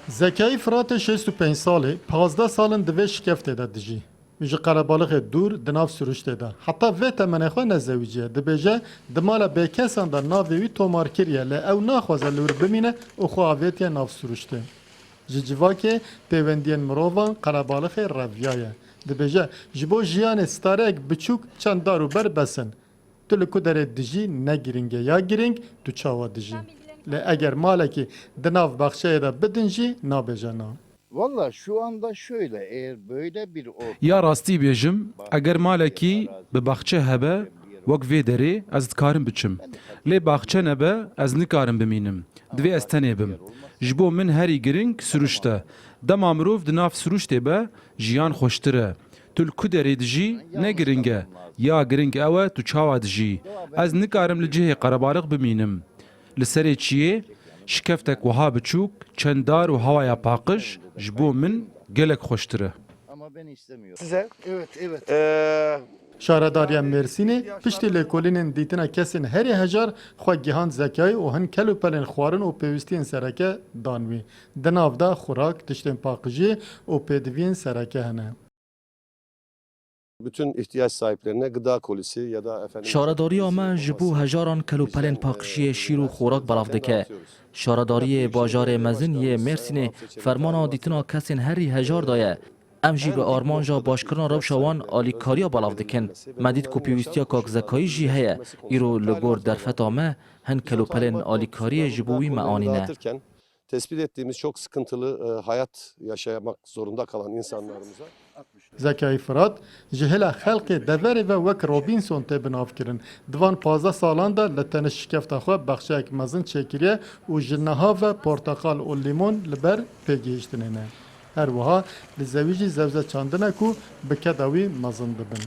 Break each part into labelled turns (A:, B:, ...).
A: Zekayî Firatê 65 salê, 15 salên divê şikeftê de dijî. Ji qelebalixê dûr di nav süruştê de. Heta vê temenê xwe nezewîciye. Dibêje di mala bêkesan de navê wî tomar kiriye lê ew naxwaze li wir bimîne û xwe avêtiye nav süruştê. Ji civakê pêwendiyên mirovan qelebalixê reviyaye. Dibêje ji bo jiyanê stareyek biçûk çend dar û ber besin. Tu li ku derê dijî ne giring e ya giring tu çawa dijî. Le eğer maleki dınav bakşaya da bidin jî nabêje na.
B: Valla şu anda şöyle eğer böyle bir ortam
C: Ya rastî bêjim, eger malekî bi baxçe hebe, wek vê derê ez dikarim biçim. Lê baxçe nebe ez nikarim bimînim. Divê ez tenê bim. Ji bo min herî giring sürüşte. Dema mirov di nav sürüştê be jiyan xweştir e. Tu li ku derê dijî ne giring e. Ya giring ew e tu çawa dijî. Ez nikarim li cihê qerebalix bimînim. Li serê çiyê şikeftek wiha biçûk, çend dar û hewaya paqij ji bo min gelek xweştir e.
B: ama ben istemiyorum.
D: Size
B: Evet.
A: Şaredariya Mêrsînê piştî lêkolînên dîtina kesên herî hejar xwe gihan zekayî û hin kelûpelên xwarin û pêwîstiyên sereke dan wî. Di nav da xurak, tiştên paqijî û pêdiviyên sereke hene.
D: bütün ihtiyaç sahiplerine gıda kolisi ya da efendim
E: شارەداریya me ji bo hejaran kelûpelên paqişiyê şîr û xorak belav dike. Şaredariyê bajarê mezin yê Mêrsînê fermana dîtina kesên herî hejar daye. Em jî bi armanja başkirina rewşa wan alîkariya belav dikin. Me dît ku pêwîstiya kakzekayî jî heye. Îro li gor derfeta me hin kelûpelên alîkariyê ji bo wî me anîne.
D: dağıtırken tespit ettiğimiz çok sıkıntılı hayat yaşamak zorunda kalan insanlarımıza
A: Zekayî Firat ji hêla xelkê deverê ve wek Robinson tê binavkirin. Divan 15 salan da li tenê şikefta xwe bexçeyek mezin çêkiriye û ji niha ve porteqal û lîmon li ber pêgihîştinê ne. Her wiha li zewî jî zewze çandine ku bi keda wî mezin dibin.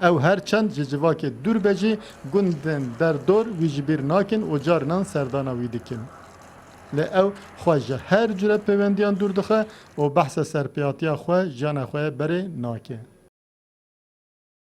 A: Ew her çend ji civakê dûr be jî gundên derdor wî ji bîr nakin û carinan serdana wî dikin. Lê ew xwe ji her cure pêwendiyan dûr dixe û behsa serpiyatiya xwe jiyana xwe berê nake.